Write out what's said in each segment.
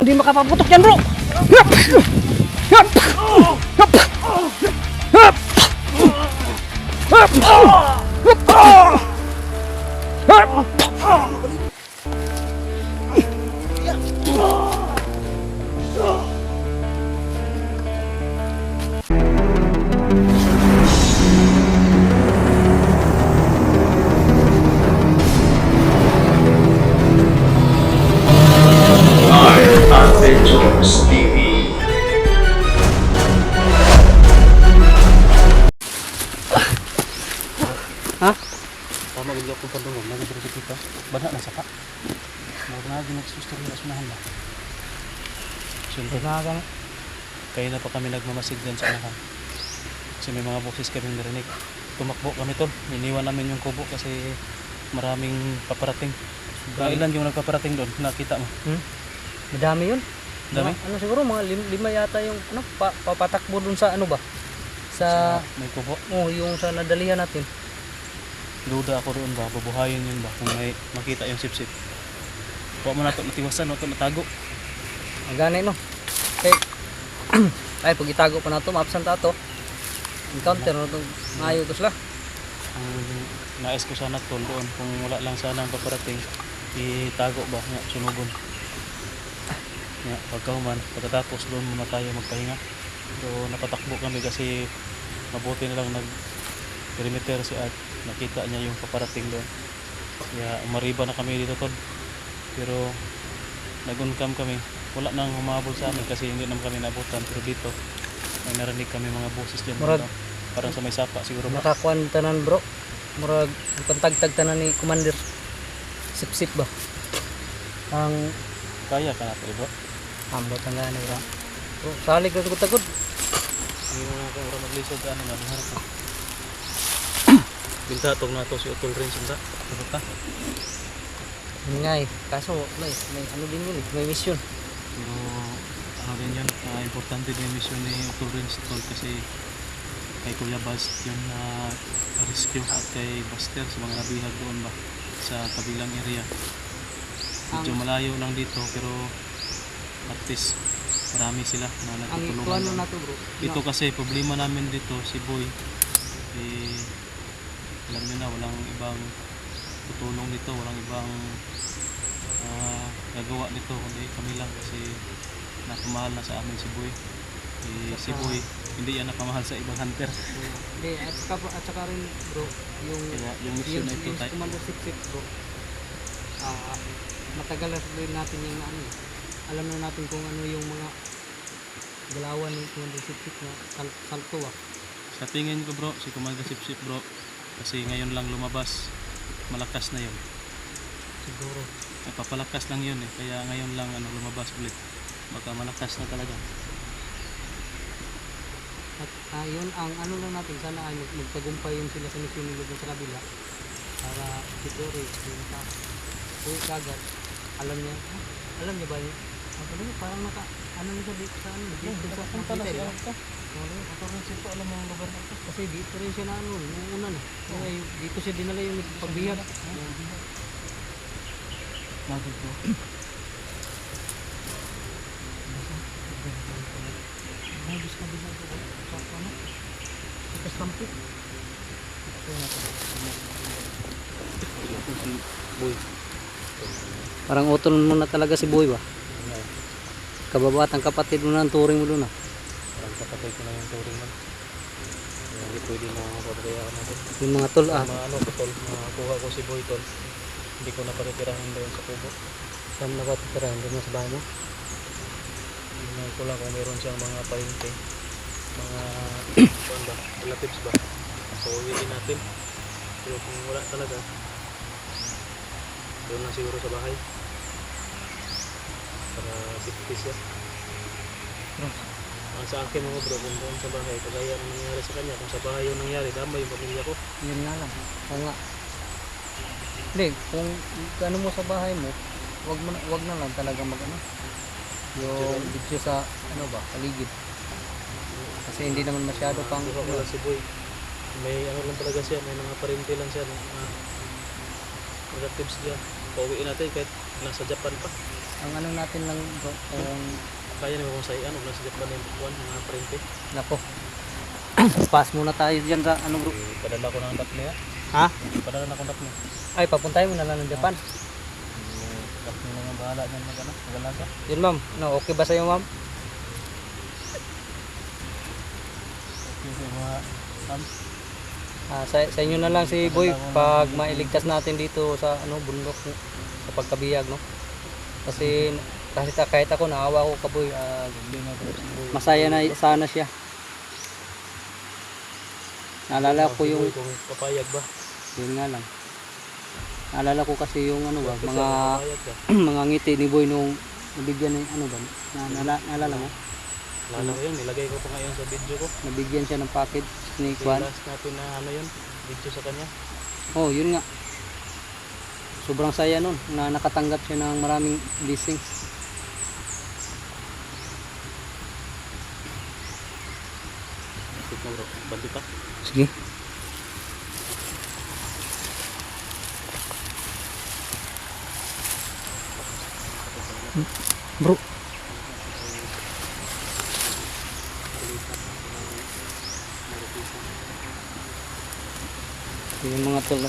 Hindi makapaputok yan, bro. Adventures TV. Ha? Tama bigla akong pandungog, nagdiri kita. Bana na saka. Mo na ginagsuster na sunahan ba. Siyempre Kailangan. kaya na pa kami nagmamasid dyan sa unahan. Kasi may mga boses kami narinig. Tumakbo kami tol. Iniwan namin yung kubo kasi maraming paparating. Ilan yung nagpaparating doon? Nakita mo? Madami yun. Dami? Ano siguro mga lima yata yung papatakbo dun sa ano ba? Sa May kubo. yung sa nadalihan natin. Duda ako doon ba? Babuhayin yun ba? Kung may makita yung sip-sip. Huwag mo na ito natiwasan. Huwag ito natago. Magana no. Okay. Ay pag itago pa na to, maabsent ato. Encounter no to. Ngayo to sila. Ang nais ko sana tol doon. Kung wala lang sana ang paparating, itago ba? Nga, sunugon. Nga, pagkahuman, pagkatapos doon muna tayo magpahinga. So napatakbo kami kasi mabuti na lang nag-perimeter si Art. Nakita niya yung paparating doon. Kaya umariba na kami dito tol. Pero nag-uncam kami. Wala nang humabol sa amin kasi hindi naman kami nabutan. Pero dito may narinig kami mga boses dyan. Murag, parang sa may sapa siguro ba? nakakuan tanan bro. Murag pantagtag tanan ni Commander. Sip-sip ba? Ang Kaya ka na tol bro. ambot ang gani bro. Bro, salig na tagod. Hindi mo na kung maglisod ka ano nga. Harap ka. Bintatog na to si Utol rin sunda. Harap ka. Ngay, kaso may ano din yun, may mission. Pero ano din yan, importante din yung mission ni Utol rin tol kasi kay Kuya Bast yung rescue at kay Buster sa mga nabihag doon ba sa kabilang area. Medyo malayo lang dito pero at least marami sila na Ang nagtutulungan. plano doon. na to bro. Ito kasi problema namin dito si Boy alam nyo na walang ibang tutulong dito, walang ibang gagawa nito kundi kami lang kasi napamahal na sa amin si Boy. Si Boy hindi yan napamahal sa ibang hunter. Hindi, at saka rin bro, Kaya yung mission na ito tayo. Commander Sip-Sip bro. Matagal na rin natin yung ano. Alam na natin kung ano yung mga galawan ng Commander Sip-Sip na salto ah. Sa tingin ko bro, si Commander Sip-Sip bro kasi ngayon lang lumabas, malakas na yun. Siguro. Papalakas lang yun kaya ngayon lang lumabas ulit. Baka malakas na talaga. At yun, ang ano lang natin, sana ay magtagumpay yung sila sa mission nila dun sa kabila. Para siguro yung kagat, alam niya ba yun? Parang ano niya dito sa ano, dito sa nakita niya. Ako rin sito alam mo ang lugar na ito. Kasi dito rin siya na ano, nung una na. Kaya dito siya dinala yung pagbihag. Bakit po? Nabis na bisa ito sa ano? Sa stampit. Si Boy. Parang utol mo na talaga si Boy ba? Kababatang kapatid mo na ang turing mo doon ah. Parang kapatid ko lang yung turing man. Hindi pwede na pabayaan natin. Yung mga tol ah. Mga ano tol, kuha ko si Boy tol. Hindi ko na paritirahan doon sa kubo. Saan na ba titira? Hindi mo sa bahay mo? Tingnan ko lang kung meron siyang mga painte. Mga ano ba? Relatives ba? So uwiin natin. Pero kung wala talaga, doon lang siguro sa bahay. Para safety siya. Ang sa akin mga bro, kung doon sa bahay, kagaya ang nangyari sa kanya, kung sa bahay yung nangyari, damay yung pamilya ko. Yun nga lang. Oo nga. Hindi, kung ano mo sa bahay mo, wag na lang talaga mag-ano. Yung video sa ano ba, paligid. Kasi hindi naman masyado pang Buka ko lang si Boy. May ano lang talaga siya, may mga parente lang siya, mga relatives dyan. pauwiin natin kahit nasa Japan pa. Ang ano natin lang bro, Kaya naman kung saan, nasa Japan yung buwan, mga printe. nako. Pass muna tayo diyan sa ano bro. Padala ko ng tatlo ya. Ha? Padala na akong tatlo. Ay, papuntahin mo na lang ng Japan. Tatlo na yung bahala dyan mag-alaga. Yun ma'am, no, okay ba sa'yo ma'am? Yung mga Sa inyo na lang si Boy pag mailigtas natin dito sa ano bundok sa pagkabiyag no. Kasi kahit ako naawa ko ka Boy, masaya na sana siya. Naalala ko yung kung papayag ba. yun nga lang. Naalala ko kasi yung ano ba, Kasi mga papayag ka. mga ngiti ni Boy nung nabigyan ng ano ba? Naalala mo? Lalo ko yun, nilagay ko pa ngayon sa video ko. Nabigyan siya ng package ni Kwan. Last natin na ano yun, video sa kanya. Oh, yun nga. Sobrang saya nun na nakatanggap siya ng maraming blessings. Sit na bro, banti pa. Sige. Bro. Yung mga tol,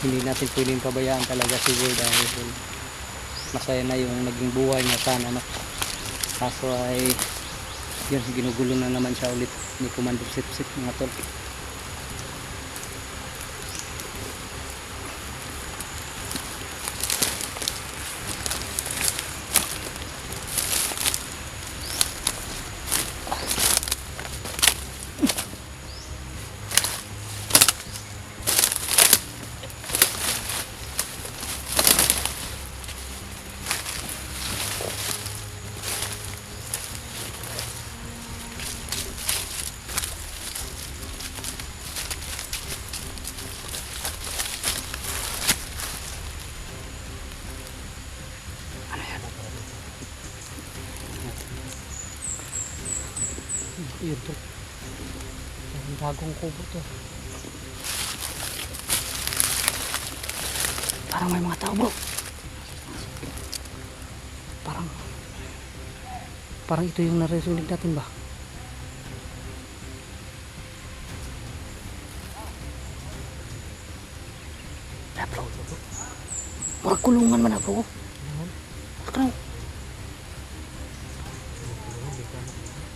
hindi natin pwedeng pabayaan talaga si Boy dahil masaya na yung naging buhay niya sana no. Kaso ay yun, ginugulo na naman siya ulit ni Commander Sipsip mga tol. Yun to. Ang bagong kubo to. Parang may mga tao bro. Parang ito yung naririnig natin ba? Ah, bro. Parang kulungan man ako. Parang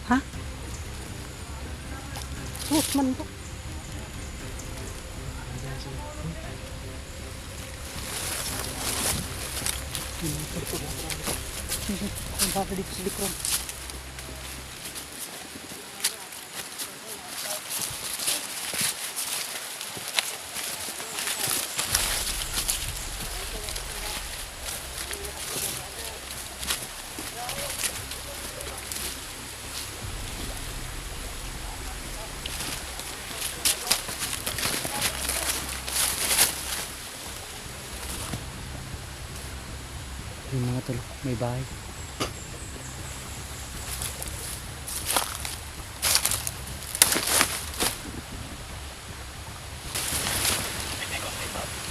ha? Sus man po. Ang baka dito sa likod. Yung mga tol, may bahay.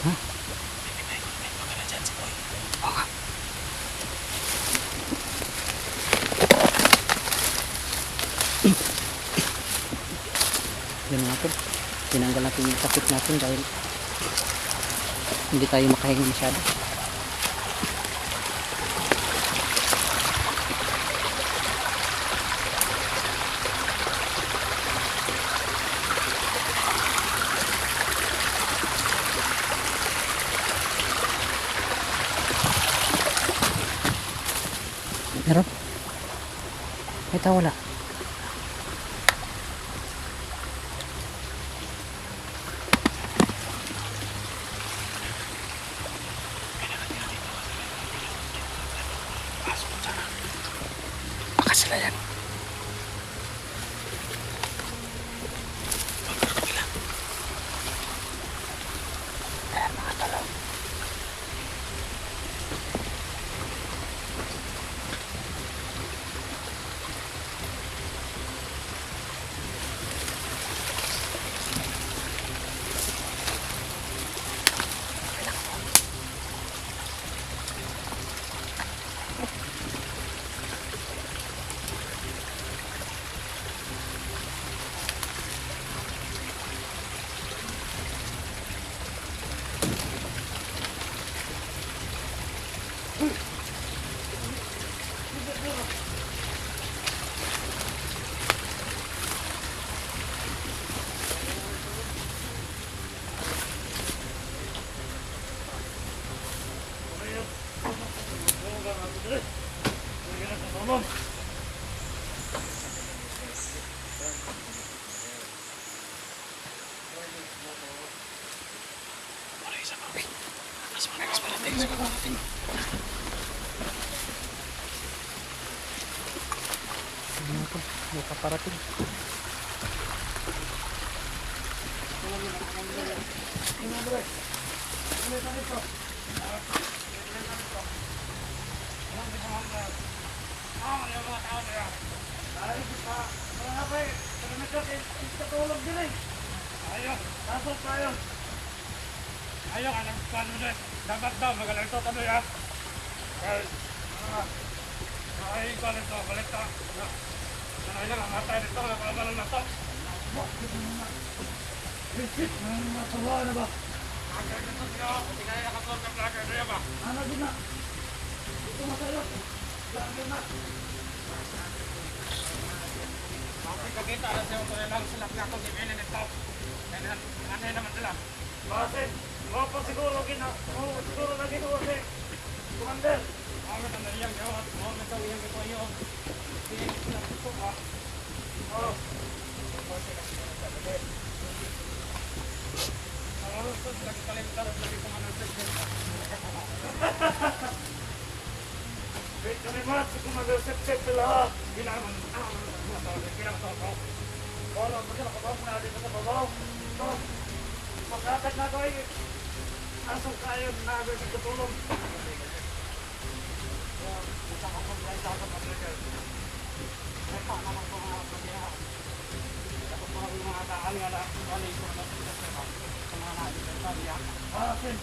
Ha? Oo nga. Yan mga tol, tinanggal natin yung takip natin dahil hindi tayo makahinga masyado. Meron? May tao wala. Baka sila yan. Ayan mga talo. Ano ito? May paparating. Ayo anak pan udah dapat daw magaling to tano ya. Ay galing to balik to. Ano ina ang matay dito kalau na to. Bisit matawa na ba? Agad na to yo, tingay ka to sa placa niya ba? Ano din na? Ito matayo. Lagi na. Bakit kakita ala sa mga lang sila na to given nito. Ano naman sila? Bakit? Mau pa siguro gina. Mau siguro na ginawa si Commander. Ako na naliyang yun. Ako na tawiyang ito yun. Hindi sila ito ba? Oo. Ako lagi kalimtar. Lagi Commander September. Wait kami mat. Si Commander September lahat. Kailangan. Kailangan ito. Wala. Magkakabaw mo na dito sa babaw. Ito. Pagkakad na ito ay asong kayo na agad nagkatulong. Isa ka kong guys ako mag-leader. May pa naman ko mga pagyahan. Ako po ang mga daan nga na wala ito na sa mga natin sa Italia. Sin.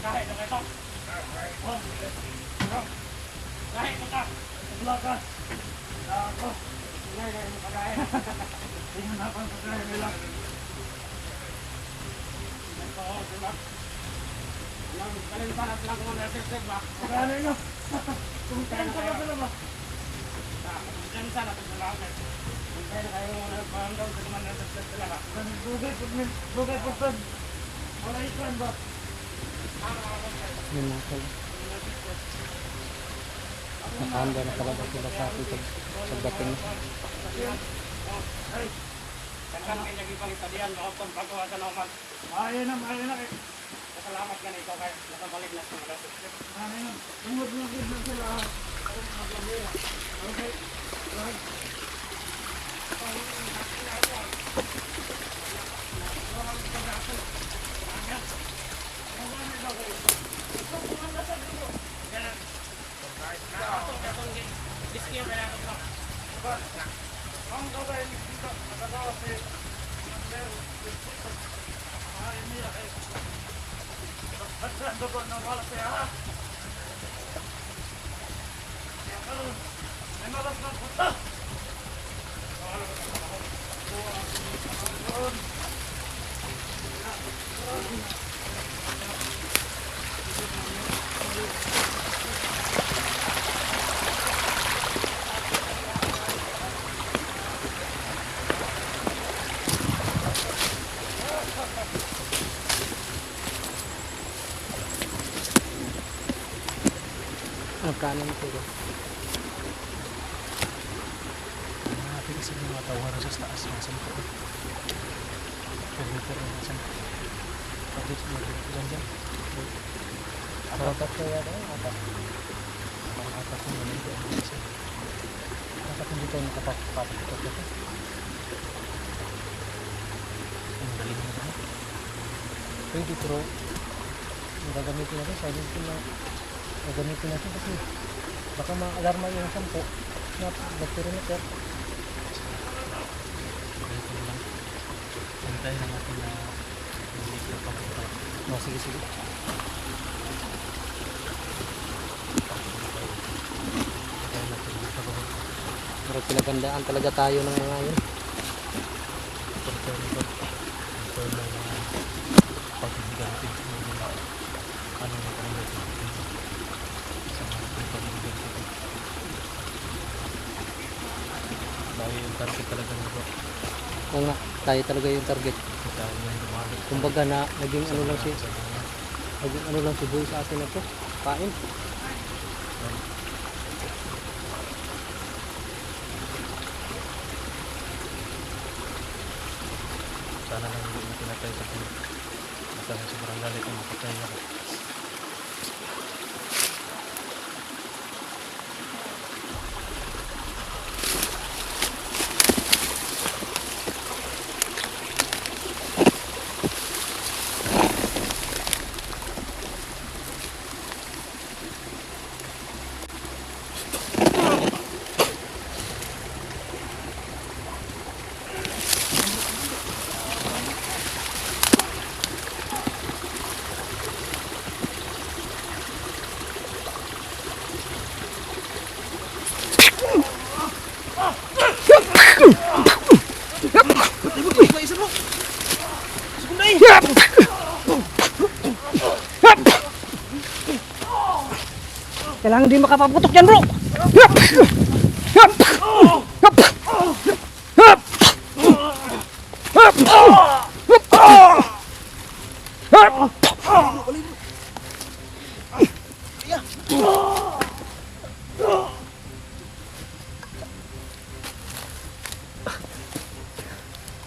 Kahit na ito. Kahit ito ka. Wala ka. Ako. Ngayon mo pagkain. Tingnan na pang pagkain nila. Oo, diba? Kalimutan natin lang kung ano yung ba? Kaya nyo? Kumitain ka ba sila ba? Diyan sana ito sa langit. Kumitain na kayo muna nagpahamdaw sa naman yung sasag sila ba? Bugay po saan? Wala ikan ba? Yun na ito. Nakahanda na talaga sila sa ating pagdating. Ay! Sangkan kayo naging pangitadian, maupang pagawa sa naman. Ayaw na kayo. Salamat ka na ikaw kayo. Nakabalik na sa mga sasag. Ayaw na. Tungod na sila. Okay. Right. Kanan ito. Natin kasi mga tawaran sa taas ng sampo. Kilometer ng sampo. Pagkat mo dyan. Apat kaya daw? Apat. Ang apat mo naman ito. Apat hindi tayo nakapapapat ito. Ang galing mo na. Pwede pero gagamitin natin. Silent na gagamitin natin kasi baka ma-alarma yung 10 na perimeter. Ganito lang. Antayin na natin na hindi ka papunta. No, sige. Antayin natin dito ba? Pero pinagandaan talaga tayo ng mga yun. Ito na mga paghihiganti. Ano na kami natin? Dahil yung target talaga nito. Oo nga, tayo talaga yung target. Dahil yung dumagit. Kumbaga na naging ano lang si Boy sa atin na to. Kain. Sana lang hindi natin natay sa kanya. Basta sa sobrang galit ang makatay ako. Kailangan di makapaputok yan, bro.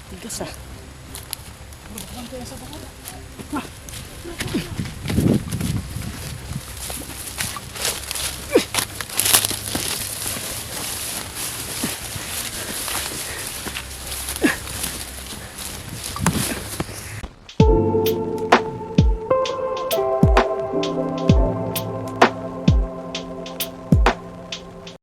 Tigas ah.